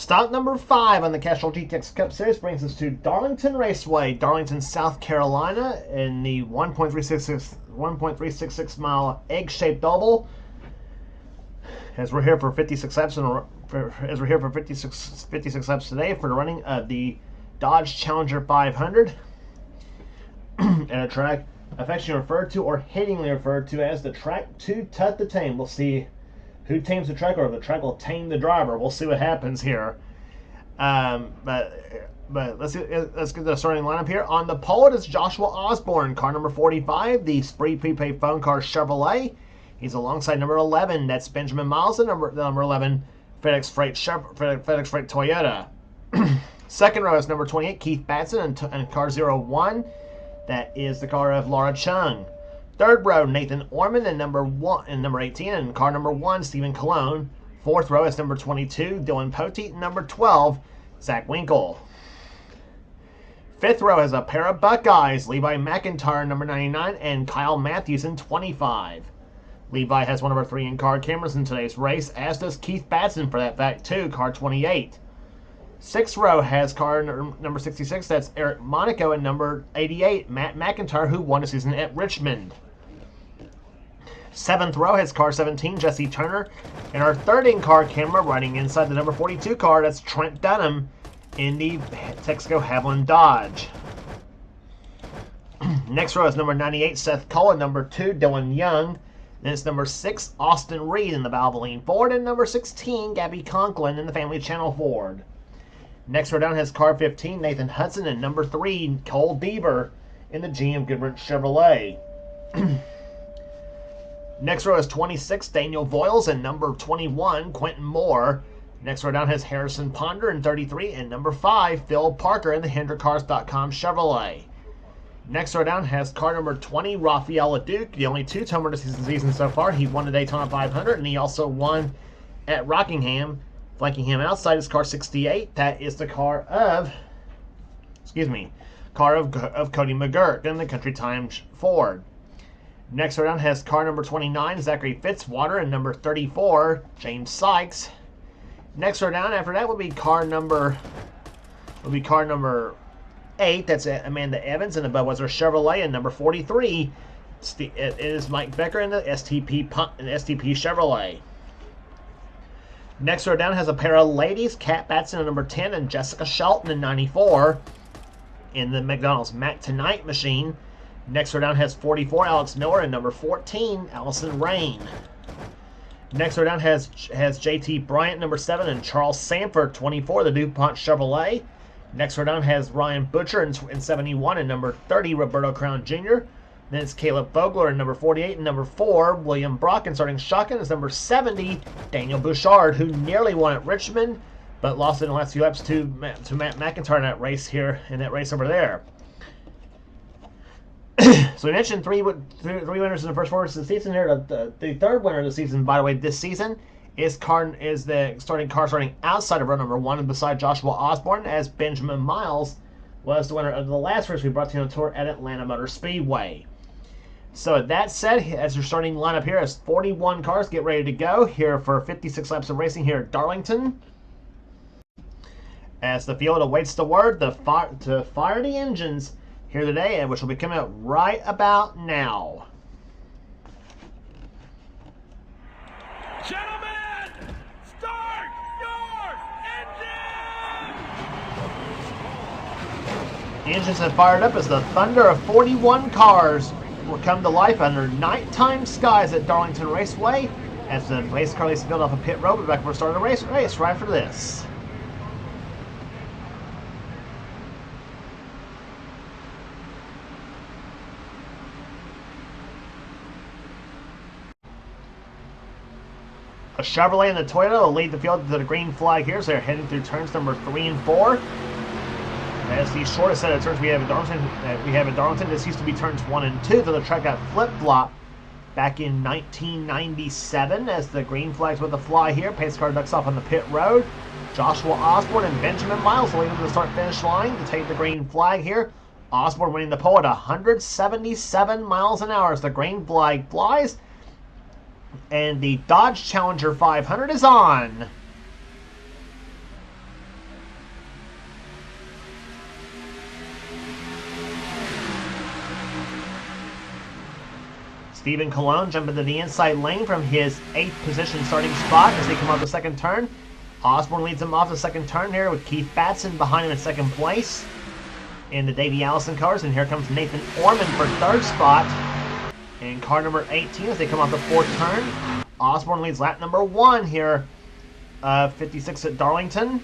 Stop number 5 on the Castrol GTX Cup Series brings us to Darlington Raceway, Darlington, South Carolina, in the 1.366 mile egg-shaped oval. As we're here for 56 laps, as we're here for 56 laps today for the running of the Dodge Challenger 500, at a track affectionately referred to or hatingly referred to as the track to tut the tame. We'll see who tames the track, or if the track will tame the driver. We'll see what happens here. But let's get to the starting lineup here. On the pole, it is Joshua Osborne, car number 45, the Spree Prepaid Phone Car Chevrolet. He's alongside number 11. That's Benjamin Miles, and number 11, FedEx Freight Toyota. Second row is number 28, Keith Batson, and car 01. That is the car of Laura Chung. Third row, Nathan Orman, and number 18, and car number 1, Stephen Colon. Fourth row is number 22, Dylan Poteet, and number 12, Zach Winkle. Fifth row has a pair of Buckeyes, Levi McIntyre, number 99, and Kyle Matthews in 25. Levi has one of our 3 in-car cameras in today's race, as does Keith Batson for that fact too, car 28. Sixth row has car number 66, that's Eric Monaco, and number 88, Matt McIntyre, who won a season at Richmond. Seventh row has car 17, Jesse Turner, and our third in-car camera running inside the number 42 car, that's Trent Dunham in the Texaco Haviland Dodge. Next row is number 98, Seth Cole, and number 2, Dylan Young. Then it's number 6, Austin Reed in the Valvoline Ford, and number 16, Gabby Conklin in the Family Channel Ford. Next row down has car 15, Nathan Hudson, and number 3, Cole Deaver in the GM Goodrich Chevrolet. Next row is 26, Daniel Voiles, and number 21, Quentin Moore. Next row down has Harrison Ponder in 33, and number 5, Phil Parker in the HendrickCars.com Chevrolet. Next row down has car number 20, Rafael LeDuc, the only 2-timer this season so far. He won the Daytona 500, and he also won at Rockingham. Flanking him outside is car 68. That is the car of, Cody McGurk in the Country Times Ford. Next row down has car number 29, Zachary Fitzwater, and number 34, James Sykes. Next row down after that will be car number 8. That's Amanda Evans in the Budweiser Chevrolet, and number 43 it is Mike Becker in the STP Chevrolet. Next row down has a pair of ladies, Kat Batson in number 10 and Jessica Shelton in 94 in the McDonald's Mac Tonight machine. Next row down has 44, Alex Miller, and number 14, Allison Rain. Next row down has JT Bryant, number 7, and Charles Sanford, 24, the DuPont Chevrolet. Next row down has Ryan Butcher in 71, and number 30, Roberto Crown Jr. Then it's Caleb Vogler in number 48, and number 4, William Brock, and starting shotgun is number 70, Daniel Bouchard, who nearly won at Richmond, but lost in the last few laps to Matt McIntyre in that race over there. So we mentioned three winners in the first 4 races of the season here. The third winner of the season, by the way, this season is the starting outside of row number 1 and beside Joshua Osborne, as Benjamin Miles was the winner of the last race we brought to you on tour at Atlanta Motor Speedway. So that said, as your starting lineup here is 41 cars, get ready to go here for 56 laps of racing here at Darlington. As the field awaits the word to fire the engines here today, which will be coming out right about now. Gentlemen, start your engine! The engines have fired up as the thunder of 41 cars will come to life under nighttime skies at Darlington Raceway as the race car is built off a pit road. We're back for the start of the race right after this. A Chevrolet and the Toyota will lead the field to the green flag here, so they're heading through turns number 3 and 4. As the shortest set of turns we have in Darlington, this used to be turns 1 and 2, so the track got flip-flopped back in 1997 as the green flags with the fly here. Pace car ducks off on the pit road. Joshua Osborne and Benjamin Miles leading to the start-finish line to take the green flag here. Osborne winning the pole at 177 miles an hour as the green flag flies. And the Dodge Challenger 500 is on. Stephen Cologne jumping to the inside lane from his 8th position starting spot as they come off the second turn. Osborne leads him off the second turn here with Keith Batson behind him in second place in the Davey Allison cars. And here comes Nathan Orman for third spot in car number 18 as they come off the fourth turn. Osborne leads lap number 1 here, 56 at Darlington.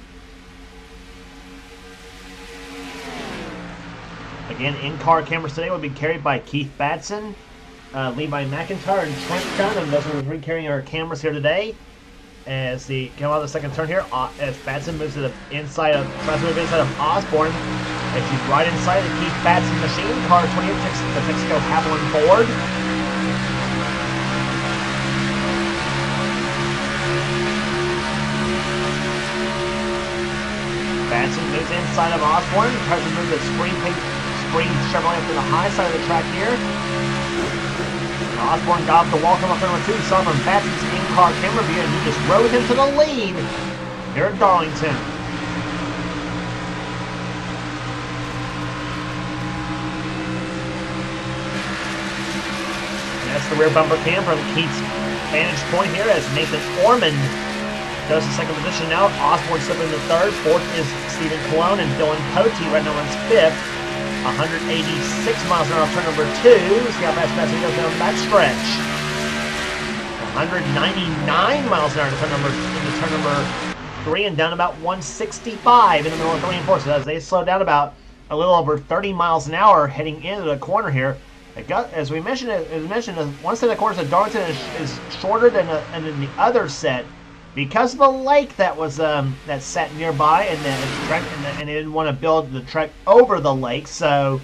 Again, in-car cameras today will be carried by Keith Batson, Levi McIntyre, and Trent Dunham. Those are the 3 carrying our cameras here today. As they come out of the second turn here, as Batson moves to the inside of Osborne, as he's right inside the Keith Batson machine. Car 28 takes the Mexico Haviland forward. Batson moves inside of Osborne, tries to move the Spring Chevrolet up to the high side of the track here. Osborne got off the wall, come up number 2, saw from Batson's in-car camera view, and he just rode him to the lead here at Darlington. And that's the rear bumper cam from Keith's vantage point here as Nathan Orman does the second position now. Osborne slipping to third. Fourth is Stephen Cologne, and Dylan Pote right now runs fifth. 186 miles an hour off turn number 2. See how fast Batson goes down that stretch. 199 miles an hour into turn number 3, and down about 165 in the middle of 3 and 4. So as they slow down about a little over 30 miles an hour heading into the corner here. As we mentioned, one set of corners at Darlington is shorter than the other set, because of the lake that was that sat nearby, and they didn't want to build the track over the lake, so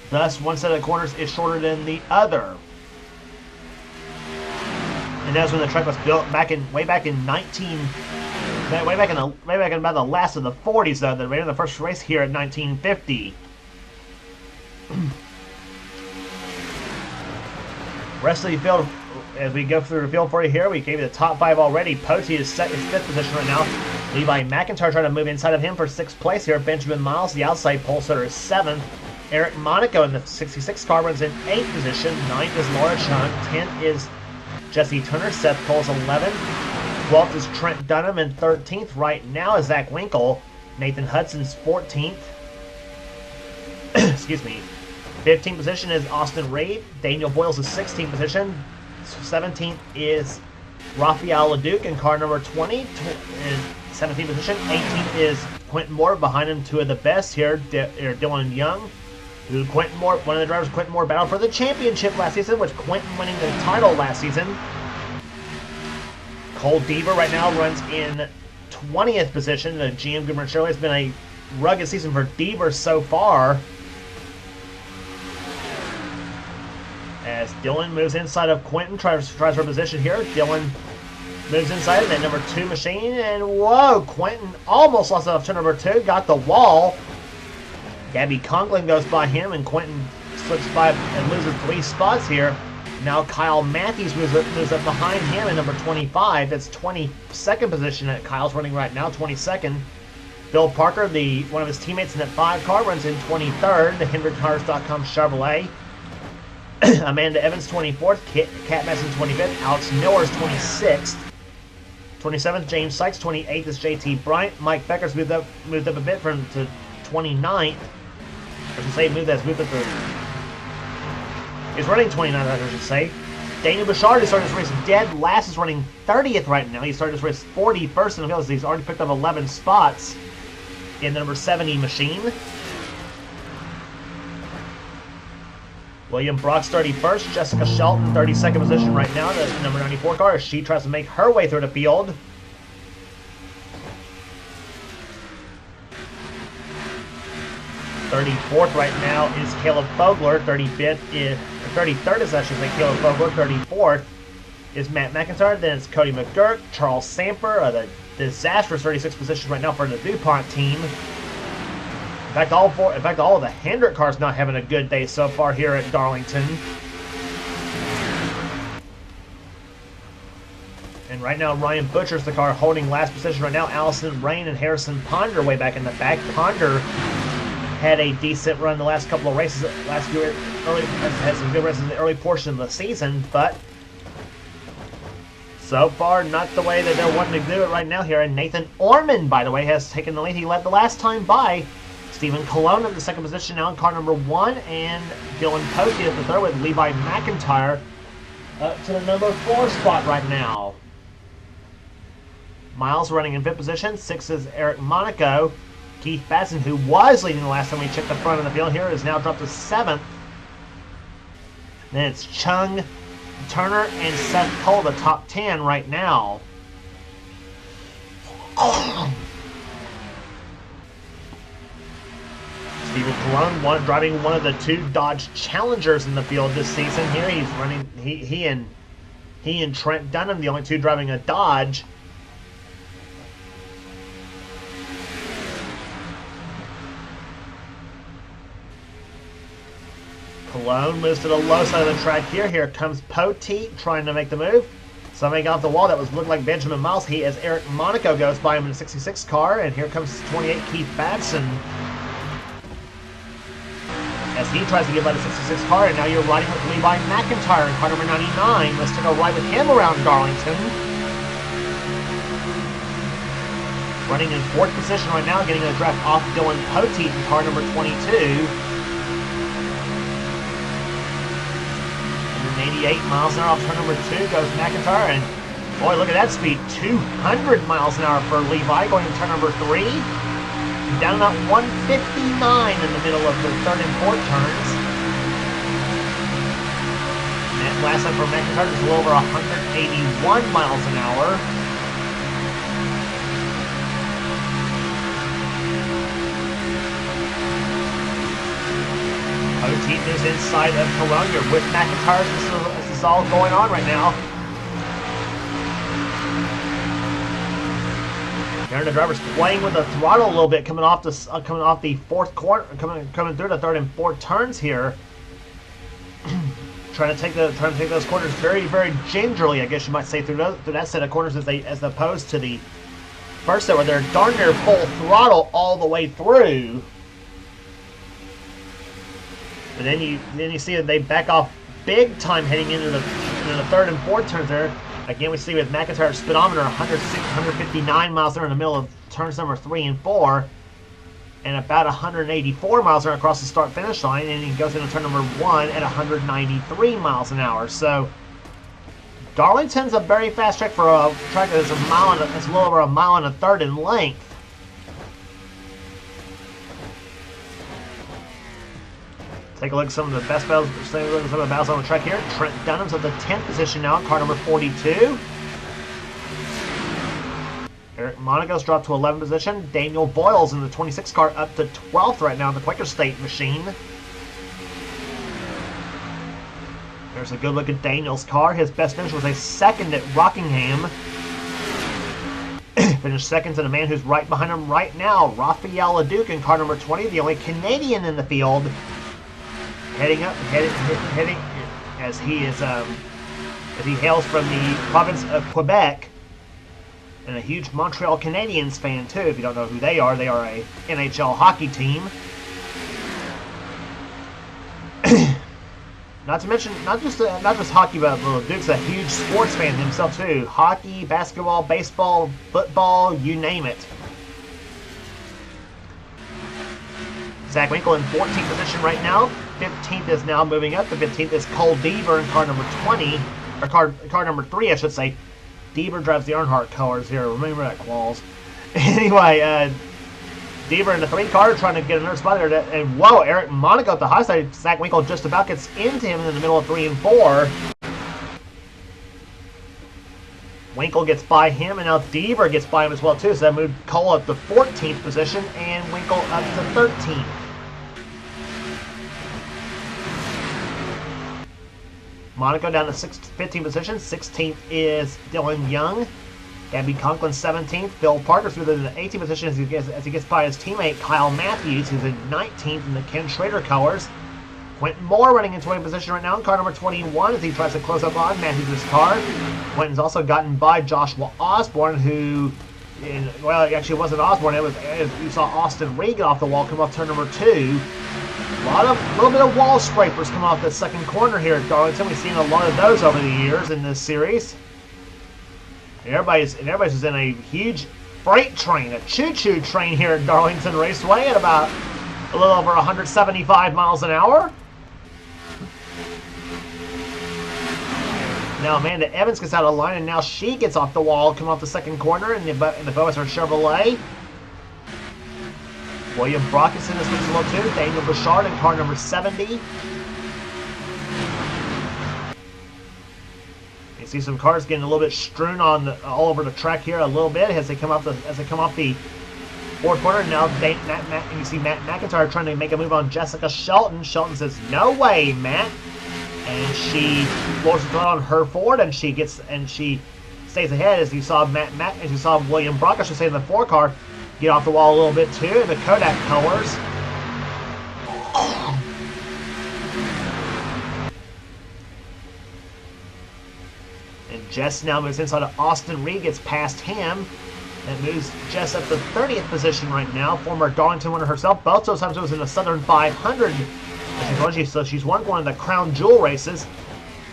thus one set of corners is shorter than the other. And that's when the track was built way back in about the last of the 40s, though. They ran the first race here in 1950. Rest of the field. As we go through the field for you here, we gave you the top 5 already. Pote is set in 5th position right now. Levi McIntyre trying to move inside of him for 6th place here. Benjamin Miles, the outside pole sitter, is 7th. Eric Monaco in the 66 car runs in 8th position. 9th is Laura Chung. 10th is Jesse Turner. Seth Cole's 11th. 12th is Trent Dunham. And 13th right now is Zach Winkle. Nathan Hudson's 14th. Excuse me. 15th position is Austin Reed. Daniel Boyles is 16th position. 17th is Rafael LeDuc in car number 20 in 17th position. 18th is Quentin Moore. Behind him, 2 of the best here, Dylan Young, who one of the drivers, Quentin Moore, battled for the championship last season, with Quentin winning the title last season. Cole Deaver right now runs in 20th position. The GM Goodman Chevrolet has been a rugged season for Deaver so far. As Dylan moves inside of Quentin, tries for position here. Dylan moves inside of that number 2 machine, and whoa, Quentin almost lost off turn number 2, got the wall. Gabby Conklin goes by him, and Quentin slips by and loses 3 spots here. Now Kyle Matthews moves up behind him in number 25. That's 22nd position that Kyle's running right now, 22nd. Bill Parker, one of his teammates in that 5 car, runs in 23rd. The HendrickCars.com Chevrolet. Amanda Evans, 24th. Kat Messon, 25th. Alex Miller's 26th. 27th, James Sykes. 28th is JT Bryant. Mike Becker's moved up a bit to 29th. I should say moved up to... He's running 29th, I should say. Daniel Bouchard, who started his race dead last, is running 30th right now. He started his race 41st in the field. He's already picked up 11 spots in the number 70 machine. William Brock's 31st. Jessica Shelton, 32nd position right now, the number 94 car, as she tries to make her way through the field. '34th right now is Caleb Fogler. 33rd is, I should say, Caleb Fogler. 34th is Matt McIntyre. Then it's Cody McGurk, Charles Samper, the disastrous 36th position right now for the DuPont team. In fact, all of the Hendrick cars not having a good day so far here at Darlington. And right now, Ryan Butcher's the car holding last position right now. Allison Rain and Harrison Ponder way back in the back. Ponder had a decent run the last couple of races, had some good races in the early portion of the season, but so far not the way that they're wanting to do it right now here. And Nathan Orman, by the way, has taken the lead. He led the last time by Stephen Colon in the second position now in car number 1, and Dylan Posey at the third with Levi McIntyre up to the number 4 spot right now. Miles running in 5th position. 6 is Eric Monaco. Keith Batson, who was leading the last time we checked the front of the field here, is now dropped to 7th. Then it's Chung, Turner, and Seth Cole, the top 10 right now. Stephen Colon driving one of the 2 Dodge Challengers in the field this season. Here he's running. He and Trent Dunham, the only 2 driving a Dodge. Colon moves to the low side of the track here. Here comes Poteet trying to make the move. Somebody got off the wall that looked like Benjamin Miles. He, as Eric Monaco goes by him in a 66 car, and here comes 28 Keith Batson as he tries to get by the 66 car, and now you're riding with Levi McIntyre in car number 99. Let's take a ride with him around Darlington. Running in 4th position right now, getting a draft off Dylan Poteet in car number 22. 88 miles an hour off turn number 2 goes McIntyre, and boy, look at that speed. 200 miles an hour for Levi going to turn number 3. Down about 159 in the middle of the 3rd and 4th turns. And that last time for McIntyre is a little over 181 miles an hour. Poteet is inside of Cologne with McIntyre. This is all going on right now. There, the driver's playing with the throttle a little bit, coming off the 4th corner, coming through the 3rd and 4th turns here. trying to take those corners very, very gingerly, I guess you might say, through that set of corners as opposed to the first set where they're darn near full throttle all the way through. But then you see that they back off big time heading into the 3rd and 4th turns there. Again, we see with McIntyre's speedometer 159 miles an hour in the middle of turns number 3 and 4, and about 184 miles an hour across the start-finish line, and he goes into turn number 1 at 193 miles an hour. So Darlington's a very fast track for a track that is it's a little over 1.3 miles in length. Take a look at some of the best battles, on the track here. Trent Dunham's at the 10th position now, car number 42. Eric Monaco's dropped to 11th position. Daniel Boyle's in the 26 car up to 12th right now in the Quaker State machine. There's a good look at Daniel's car. His best finish was a 2nd at Rockingham. Finished 2nd to the man who's right behind him right now, Raphael Leduc in car number 20, the only Canadian in the field. Heading as he hails from the province of Quebec, and a huge Montreal Canadiens fan too. If you don't know who they are a NHL hockey team. Not to mention, not just hockey, but Duke's a huge sports fan himself too. Hockey, basketball, baseball, football, you name it. Zach Winkle in 14th position right now. 15th is now moving up. The 15th is Cole Deaver in car number 20, or car number 3, I should say. Deaver drives the Earnhardt colors here. Remember that, Qualls. Anyway, Deaver in the 3 car trying to get another spot there. And whoa, Eric Monaco at the high side. Zach Winkle just about gets into him in the middle of 3 and 4. Winkle gets by him, and now Deaver gets by him as well too. So that moved Cole up to 14th position and Winkle up to 13th. Monaco down to 15th position. 16th is Dylan Young. Gabby Conklin 17th. Phil Parker's within the 18th position as he gets by his teammate Kyle Matthews, who's in 19th in the Ken Schrader colors. Quentin Moore running in 20th position right now in car number 21 as he tries to close up on Matthews' car. Quentin's also gotten by Joshua Osborne, who well, actually, it wasn't Osborne. You saw Austin Reed get off the wall, come off turn number 2. A little bit of wall scrapers come off the second corner here at Darlington. We've seen a lot of those over the years in this series. And everybody's just in a huge freight train, a choo-choo train here at Darlington Raceway at about a little over 175 miles an hour. Now Amanda Evans gets out of line, and now she gets off the wall, come off the second corner in the Beauxton Chevrolet. William Brockes in this race as well too. Daniel Bouchard in car number 70. You see some cars getting a little bit strewn on all over the track here a little bit as they come off the fourth corner. Now and you see Matt McIntyre trying to make a move on Jessica Shelton. Shelton says, "No way, Matt." And she lowers the throttle on her Ford, and she stays ahead as you saw William Brock, I should say, in the 4 car, get off the wall a little bit too in the Kodak colors. And Jess now moves inside of Austin Reed, gets past him, and moves Jess up to 30th position right now. Former Darlington winner herself. Both those times it was in the Southern 500. So she's won one of the Crown Jewel races.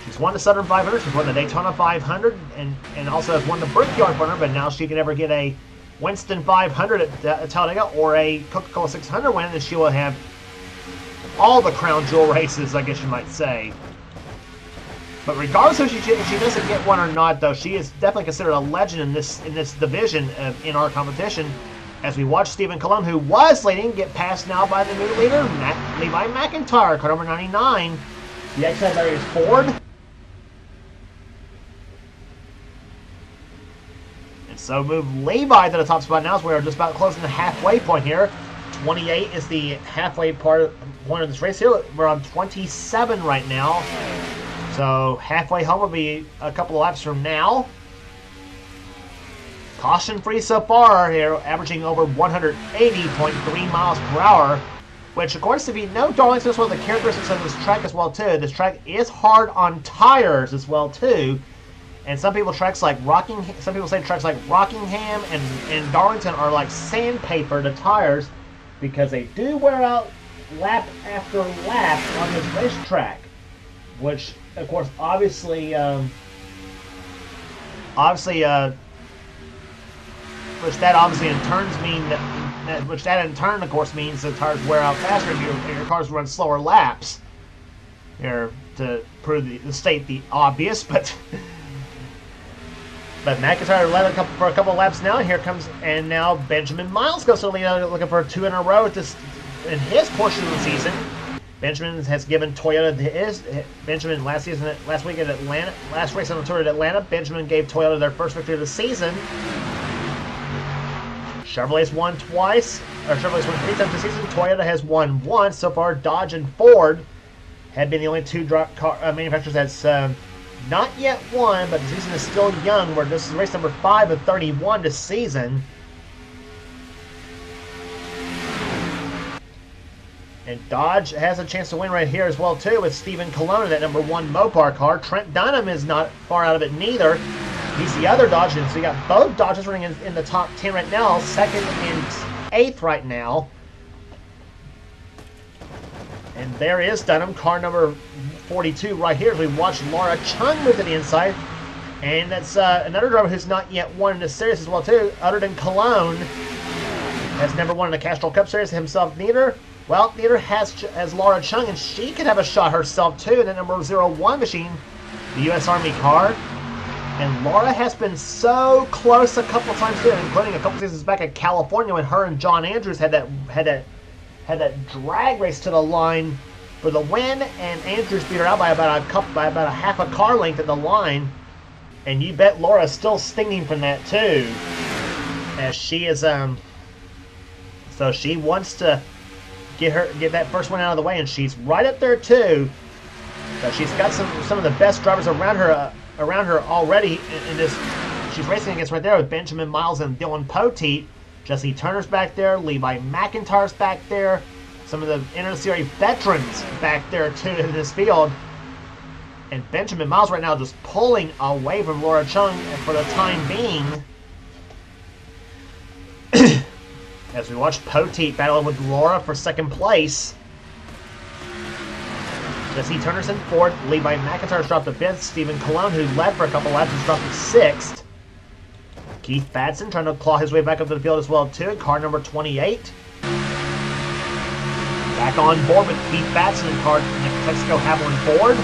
She's won the Southern 500. She's won the Daytona 500, and also has won the Brickyard 500. But now she can ever get a Winston 500 at Talladega or a Coca-Cola 600 win, and she will have all the Crown Jewel races, I guess you might say. But regardless if she doesn't get one or not, though, she is definitely considered a legend in this division in our competition. As we watch Stephen Colon, who was leading, get passed now by the new leader, Levi McIntyre, car number 99. The X-Head there is Ford. And so move Levi to the top spot now as we're just about closing the halfway point here. 28 is the halfway point of this race here. We're on 27 right now. So halfway home will be a couple of laps from now. Caution free so far here, averaging over 180.3 miles per hour, which of course, if you know Darlington is one of the characteristics of this track as well too. This track is hard on tires as well too, and some people say tracks like Rockingham and Darlington are like sandpaper to tires because they do wear out lap after lap on this racetrack, which of course obviously which that in turn, of course, means the tires wear out faster and your cars run slower laps. Here to state the obvious, but McIntyre led for a couple of laps now. Here comes, and now Benjamin Miles goes to the lead, looking for 2 in a row in his portion of the season. Benjamin has given Toyota Benjamin last week at Atlanta, last race on the tour at Atlanta. Benjamin gave Toyota their first victory of the season. Chevrolet's won twice, or Chevrolet's won 3 times this season. Toyota has won once so far. Dodge and Ford have been the only 2 manufacturers that's not yet won, but the season is still young. Where this is race number 5 of 31 this season. And Dodge has a chance to win right here as well too with Stephen Colon in that number 1 Mopar car. Trent Dunham is not far out of it neither. He's the other Dodge, and so you got both Dodges running in the top 10 right now, 2nd and 8th right now. And there is Dunham, car number 42 right here as we watch Laura Chung move to the inside. And that's another driver who's not yet won in this series as well too, other than Cologne. Has never won in the Castrol Cup Series himself neither. Well, neither has Laura Chung, and she could have a shot herself too in the number 01 machine, the U.S. Army car. And Laura has been so close a couple of times too, including a couple seasons back in California when her and John Andrews had that drag race to the line for the win, and Andrews beat her out by about a half a car length at the line. And you bet Laura's still stinging from that too, as she is so she wants to get that first one out of the way, and she's right up there too. So she's got some of the best drivers around her already in this. She's racing against right there with Benjamin Miles and Dylan Poteet. Jesse Turner's back there. Levi McIntyre's back there. Some of the NNSCRA veterans back there too in this field. And Benjamin Miles right now just pulling away from Laura Chung for the time being. As we watch Poteet battling with Laura for second place. Jesse Turner's in fourth. Levi McIntyre's dropped to fifth. Stephen Colon, who led for a couple laps, has dropped to sixth. Keith Batson trying to claw his way back up to the field as well, too. Car number 28. Back on board with Keith Batson in car Mexico Haviland Ford.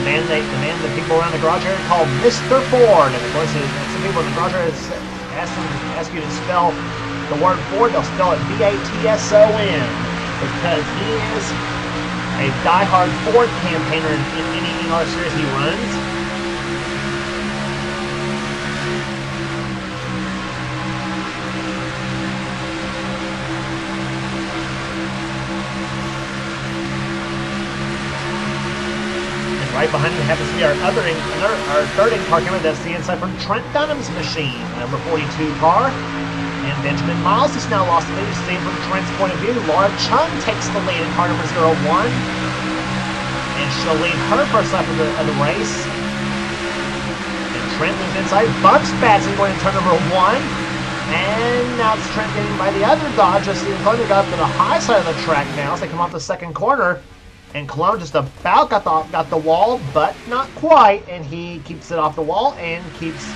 The people around the garage area call Mr. Ford. And of course, some people in the garage area ask you to spell the word Ford. They'll spell it Batson because he is a die-hard Ford campaigner in any NR series he runs. Right behind him happens to be our third in-car camera. That's the inside from Trent Dunham's machine, number 42 car. And Benjamin Miles has now lost the lead. Seen from Trent's point of view, Laura Chung takes the lead in car number 01. And she'll lead her first lap of the race. And Trent moves inside, bumps Batson going to turn number 1. And now it's Trent getting by the other Dodge. Just the opponent got up to the high side of the track now as they come off the second corner. And Cologne just about got the wall, but not quite. And he keeps it off the wall and keeps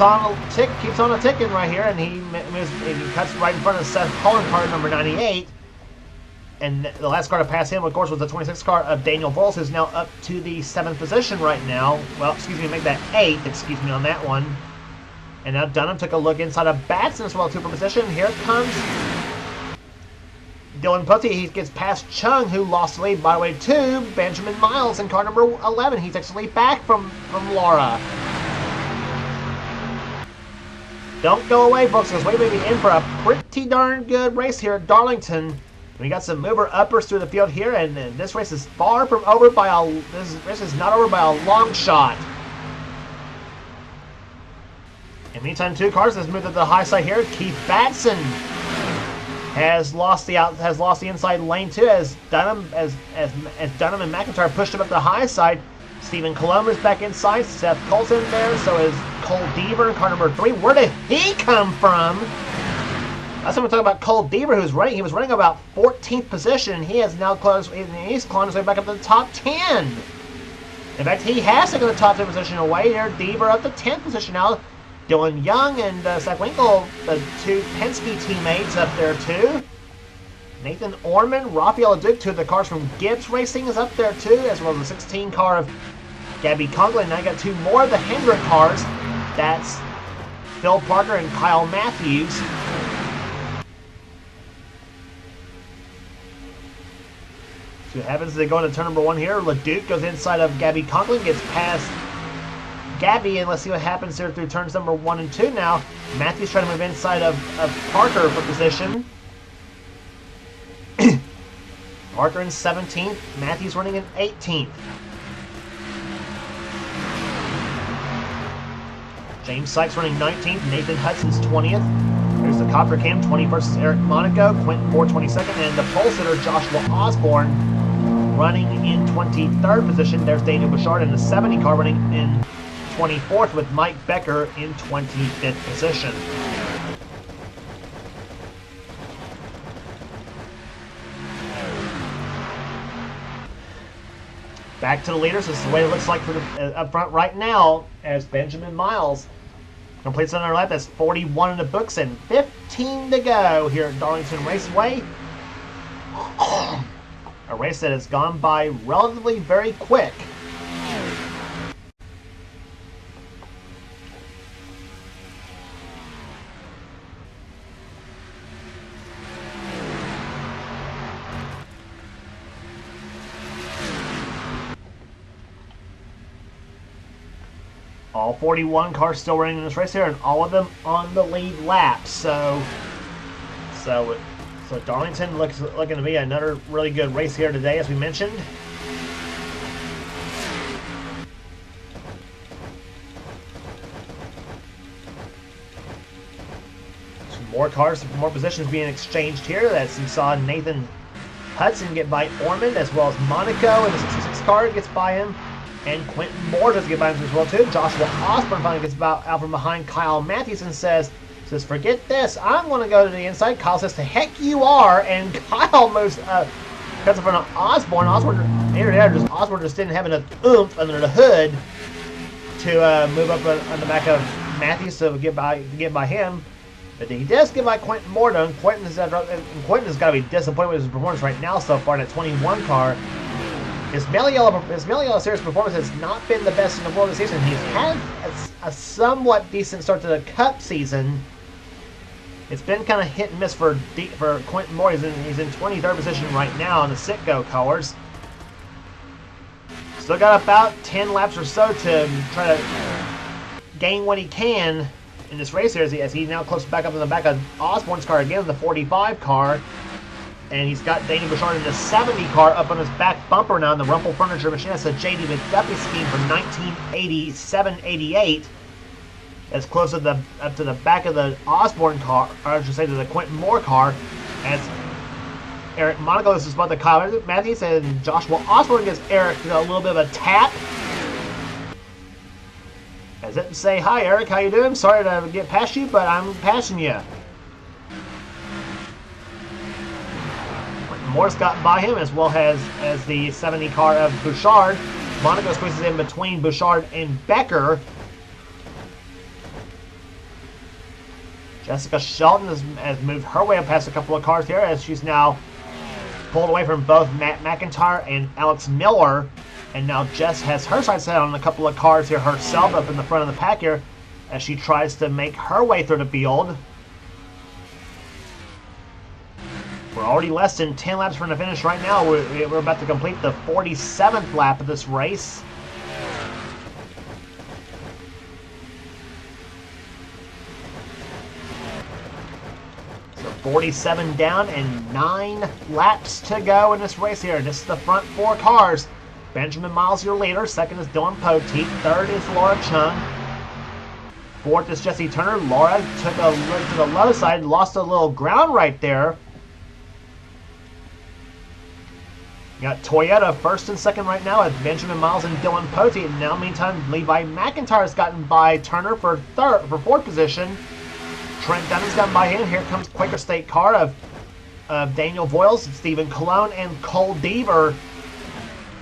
on a ticking right here. And he cuts right in front of Seth Cullen, car number 98. And the last car to pass him, of course, was the 26 car of Daniel Bowles, who's now up to the 7th position right now. Well, excuse me, make that 8th. Excuse me on that one. And now Dunham took a look inside of Batson as well, 2 for position. Here comes Dylan Poteet. He gets past Chung, who lost the lead, by the way, to Benjamin Miles in car number 11. He takes the lead back from Laura. Don't go away, folks, because we may be in for a pretty darn good race here at Darlington. We got some mover uppers through the field here, and this race is far from over by this race is not over by a long shot. In the meantime, 2 cars has moved to the high side here. Keith Batson has lost the inside lane too, as Dunham and McIntyre pushed him up the high side. Stephen Colombo is back inside. Seth Colton there. So is Cole Deaver in car number 3. Where did he come from? That's what we're talking about. Cole Deaver, who's running. He was running about 14th position, and he has now he's climbed his way back up to the top 10. In fact, he has taken the top 10 position away. There, Deaver up to 10th position now. Dylan Young and Zach Winkle, the 2 Penske teammates, up there too. Nathan Orman, Rafael Duke, 2 of the cars from Gibbs Racing, is up there too, as well as the 16 car of Gabby Conklin. Now I got 2 more of the Hendrick cars. That's Phil Parker and Kyle Matthews. So what happens is they go into turn number 1 here. LeDuc goes inside of Gabby Conklin, gets past Gabby, and let's see what happens here through turns number 1 and 2 now. Matthews trying to move inside of Parker for position. Parker in 17th. Matthews running in 18th. James Sykes running 19th. Nathan Hudson's 20th. There's the Copper Cam 21st is Eric Monaco. Quentin Moore 22nd. And the pole sitter Joshua Osborne running in 23rd position. There's Daniel Bouchard in the 70 car running in 24th with Mike Becker in 25th position. Back to the leaders. This is the way it looks like for the up front right now as Benjamin Miles completes another lap. That's 41 in the books and 15 to go here at Darlington Raceway. A race that has gone by relatively very quick. All 41 cars still running in this race here, and all of them on the lead lap. So Darlington looking to be another really good race here today, as we mentioned. Some more cars, some more positions being exchanged here. As you saw Nathan Hudson get by Ormond, as well as Monaco in the 66 car gets by him. And Quentin Moore does get by him as well too. Joshua Osborne finally gets out from behind Kyle Matthews and says, forget this, I'm going to go to the inside. Kyle says, the heck you are. And Kyle moves, cuts in front of Osborne. Osborne just didn't have enough oomph under the hood to move up on the back of Matthews to get by him. But he does get by Quentin Moore, though. Quentin has got to be disappointed with his performance right now so far in that 21 car. His Male Yellow Series performance has not been the best in the world this season. He's had a somewhat decent start to the Cup season. It's been kind of hit and miss for Quentin Moore. He's in 23rd position right now in the Citgo colors. Still got about 10 laps or so to try to gain what he can in this race here as he now closes back up in the back of Osborne's car again, the 45 car. And he's got Danny Bouchard in the 70 car up on his back bumper now in the Rumpel Furniture Machine. That's a J.D. McDuffie scheme from 1987-88. As close up to the back of the Osborne car, or I should say to the Quentin Moore car, as Eric Monaco is about the Kyle Matthews, and Joshua Osborne gives Eric a little bit of a tap. As if to say, hi Eric, how you doing? Sorry to get past you, but I'm passing you. Moore's got by him as well as the 70 car of Bouchard. Monaco squeezes in between Bouchard and Becker. Jessica Shelton has moved her way up past a couple of cars here as she's now pulled away from both Matt McIntyre and Alex Miller. And now Jess has her sights set on a couple of cars here herself up in the front of the pack here as she tries to make her way through the field. We're already less than 10 laps from the finish right now. We're about to complete the 47th lap of this race. So 47 down and 9 laps to go in this race here. This is the front 4 cars. Benjamin Miles, your leader. Second is Dylan Poteet. Third is Laura Chung. Fourth is Jesse Turner. Laura took a look to the low side, lost a little ground right there. You got Toyota first and second right now with Benjamin Miles and Dylan Poteet. And now, meantime, Levi McIntyre has gotten by Turner for fourth position. Trent Dunham's gotten by him. Here comes Quaker State car of Daniel Voiles, Stephen Colon, and Cole Deaver.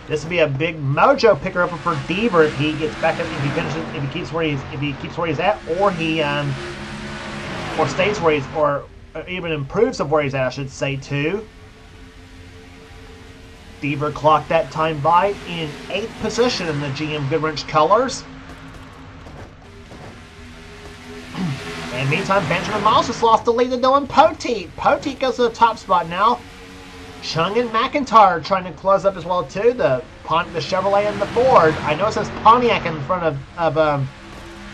This would be a big mojo picker up for Deaver if he gets back up, if he keeps where he's at, or he or stays where he's, or even improves of where he's at, I should say too. Deaver clocked that time by in 8th position in the GM Goodwrench colors. And meantime, Benjamin Miles just lost the lead to Dylan Poteet. Poteet goes to the top spot now. Chung and McIntyre trying to close up as well too. The Chevrolet and the Ford. I know it says Pontiac in front of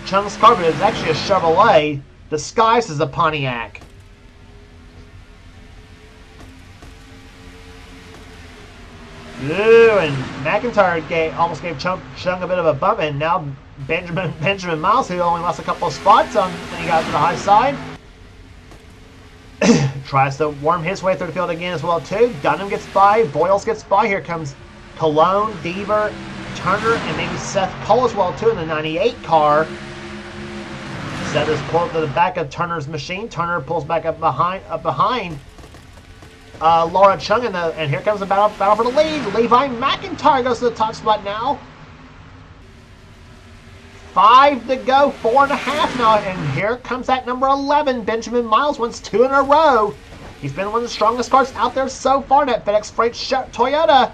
Chung's car, but it's actually a Chevrolet disguised as a Pontiac. Ooh, and McIntyre almost gave Chung a bit of a bump, and now Benjamin Miles, who only lost a couple of spots when he got to the high side, tries to worm his way through the field again as well too. Dunham gets by, Voiles gets by. Here comes Cologne, Deaver, Turner, and maybe Seth Cole as well too in the 98 car. Seth is pulled to the back of Turner's machine. Turner pulls back up behind Laura Chung, and here comes the battle for the lead. Levi McIntyre goes to the top spot now. 5 to go, 4.5 now, and here comes that number 11. Benjamin Miles wins 2 in a row. He's been one of the strongest cars out there so far in that FedEx Freight Toyota.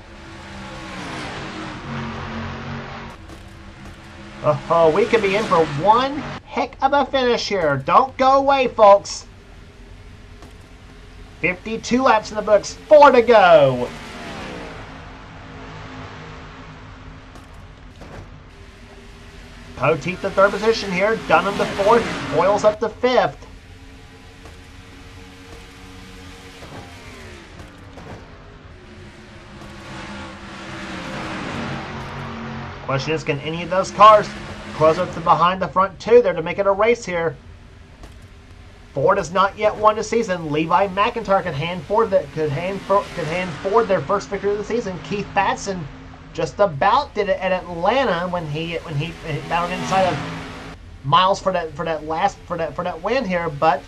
Oh, we could be in for one heck of a finish here. Don't go away, folks. 52 laps in the books, 4 to go. Poteet the 3rd position here, Dunham the 4th, Voiles up to 5th. Question is, can any of those cars close up to behind the front 2 there to make it a race here? Ford has not yet won the season. Levi McIntyre could hand Ford their first victory of the season. Keith Batson just about did it at Atlanta when he battled inside of Miles for that win here, but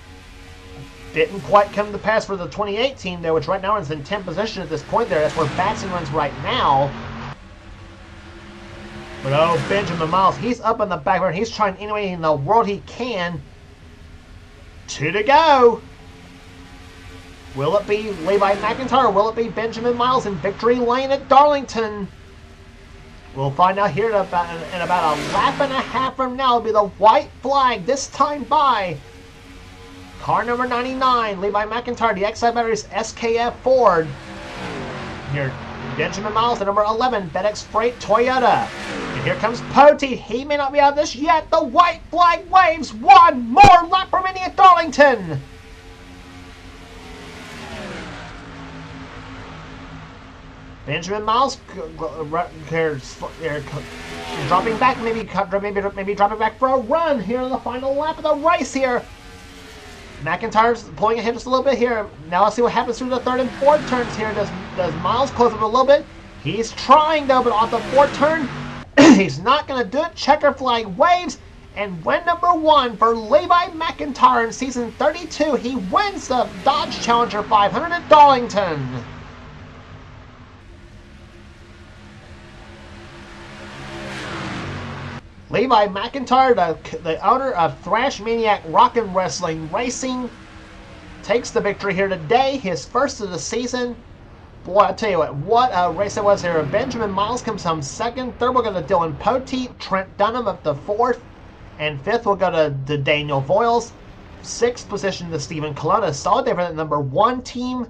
didn't quite come to pass for the 2018 there, which right now is in 10th position at this point there. That's where Batson runs right now. But oh, Benjamin Miles, he's up in the back burner. He's trying any way in the world he can. 2 to go. Will it be Levi McIntyre or will it be Benjamin Miles in victory lane at Darlington? We'll find out here in about a lap and a half from now. It'll be the white flag, this time by car number 99, Levi McIntyre, the Exide Batteries SKF Ford. Here, Benjamin Miles, the number 11, FedEx Freight Toyota. And here comes Poteet. He may not be out of this yet. The white flag waves. One more lap remaining at Darlington. Benjamin Miles dropping back, maybe dropping back for a run here on the final lap of the race here. McIntyre's pulling ahead just a little bit here. Now let's see what happens through the third and fourth turns here. Does Miles close up a little bit? He's trying though, but off the fourth turn, he's not going to do it. Checker flag waves, and win number 1 for Levi McIntyre in season 32. He wins the Dodge Challenger 500 at Darlington. Levi McIntyre, the owner of Thrash Maniac Rockin' Wrestling Racing, takes the victory here today, his first of the season. Boy, I tell you what a race it was here. Benjamin Miles comes home second. Third will go to Dylan Poteet. Trent Dunham up to fourth. And fifth will go to Daniel Voiles. Sixth position to Stephen Colonna. Solid there for the number 1 team.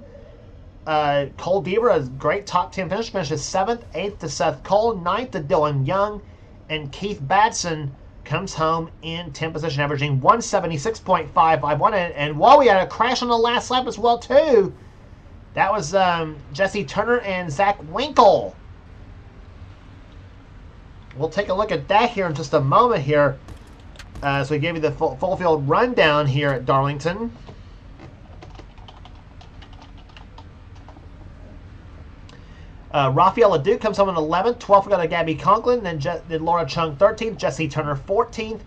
Cole Deaver, a great top 10 finish. Finishes 7th. 8th to Seth Cole. 9th to Dylan Young. And Keith Batson comes home in 10th position, averaging 176.551. And while we had a crash on the last lap as well, too, that was Jesse Turner and Zach Winkle. We'll take a look at that here in just a moment here. So we gave you the full field rundown here at Darlington. Raphael LeDuc comes home in 11th. 12th, we got to Gabby Conklin. Then Laura Chung 13th. Jesse Turner 14th.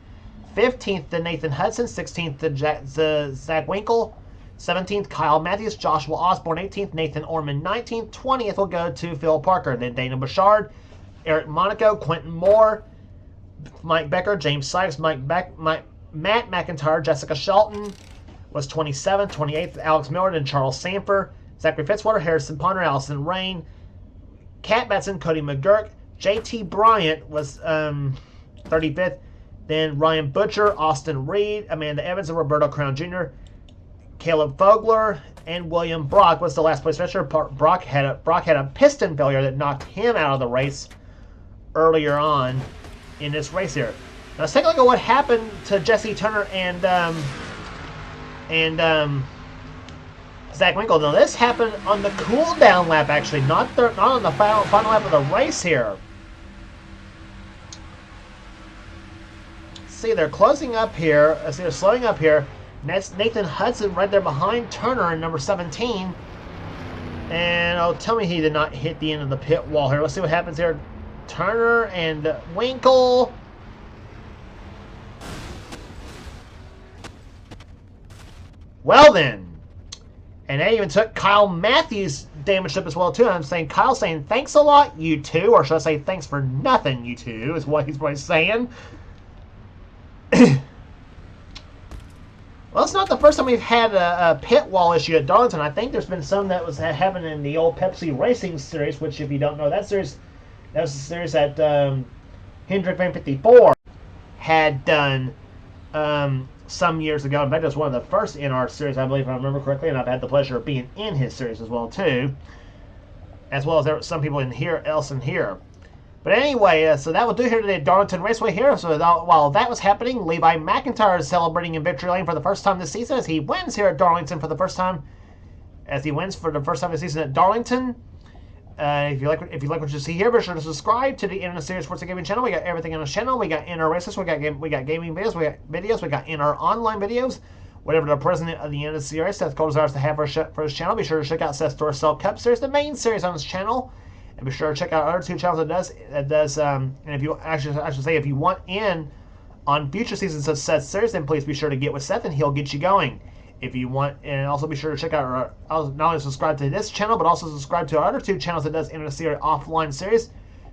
15th to Nathan Hudson. 16th to Zach Winkle. 17th, Kyle Matthews. Joshua Osborne 18th. Nathan Orman 19th. 20th will go to Phil Parker. Then Dana Bouchard, Eric Monaco, Quentin Moore, Mike Becker, James Sykes, Matt McIntyre, Jessica Shelton was 27th. 28th, Alex Millard and Charles Sanford. Zachary Fitzwater, Harrison Ponder, Allison Rain, Kat Batson, Cody McGurk, JT Bryant was 35th. Then Ryan Butcher, Austin Reed, Amanda Evans, and Roberto Crown Jr. Caleb Fogler and William Brock was the last place finisher. Brock had a piston failure that knocked him out of the race earlier on in this race here. Now let's take a look at what happened to Jesse Turner and Zach Winkle. Now this happened on the cool down lap, actually, not on the final lap of the race here. See, they're closing up here. See, they're slowing up here. That's Nathan Hudson right there behind Turner in number 17. And tell me he did not hit the end of the pit wall here. Let's see what happens here. Turner and Winkle. Well then. And they even took Kyle Matthews damaged up as well too. I'm saying Kyle's saying thanks a lot, you two, or should I say thanks for nothing, you two, is what he's probably saying. Well, it's not the first time we've had a pit wall issue at Darlington. I think there's been some that was happening in the old Pepsi Racing series, which if you don't know that series, that was the series that Hendrick Van 54 had done some years ago. In fact, it was one of the first in our series, I believe, if I remember correctly, and I've had the pleasure of being in his series as well, too. As well as there were some people in here. But anyway, so that will do here today at Darlington Raceway here. So while that was happening, Levi McIntyre is celebrating in victory lane for the first time this season as he wins here at Darlington for the first time. This season at Darlington. If you like what you see here, be sure to subscribe to the NNSCRA Sports and Gaming channel. We got everything on the channel. We got inner races. We got gaming videos. We got videos. We got inner online videos. Whatever the president of the NNSCRA, Seth Cole, desires to have for his channel, be sure to check out Seth's Dorsal Cup series, the main series on his channel. And be sure to check out our other two channels that does. And if you actually, I should say, if you want in on future seasons of Seth's series, then please be sure to get with Seth, and he'll get you going. If you want, and also be sure to check out not only subscribe to this channel, but also subscribe to our other two channels that does NNSCRA offline series.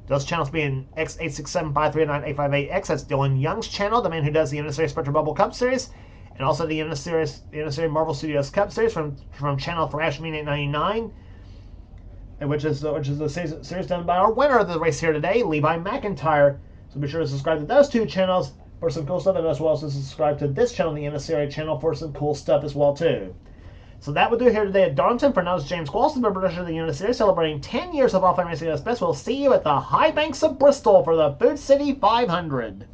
Those channels being X8675398588X, that's Dylan Young's channel, the man who does the NNSCRA Spectre Bubble Cup series, and also the NNSCRA Marvel Studios Cup series from channel Thrashmean899, which is the series done by our winner of the race here today, Levi McIntyre. So be sure to subscribe to those two channels for some cool stuff, and as well as subscribe to this channel, the NNSCRA channel, for some cool stuff as well too. So that will do it here today at Darlington. For now, it's James Qualson, the producer of the NNSCRA, celebrating 10 years of offline racing at its best. We'll see you at the high banks of Bristol for the Food City 500.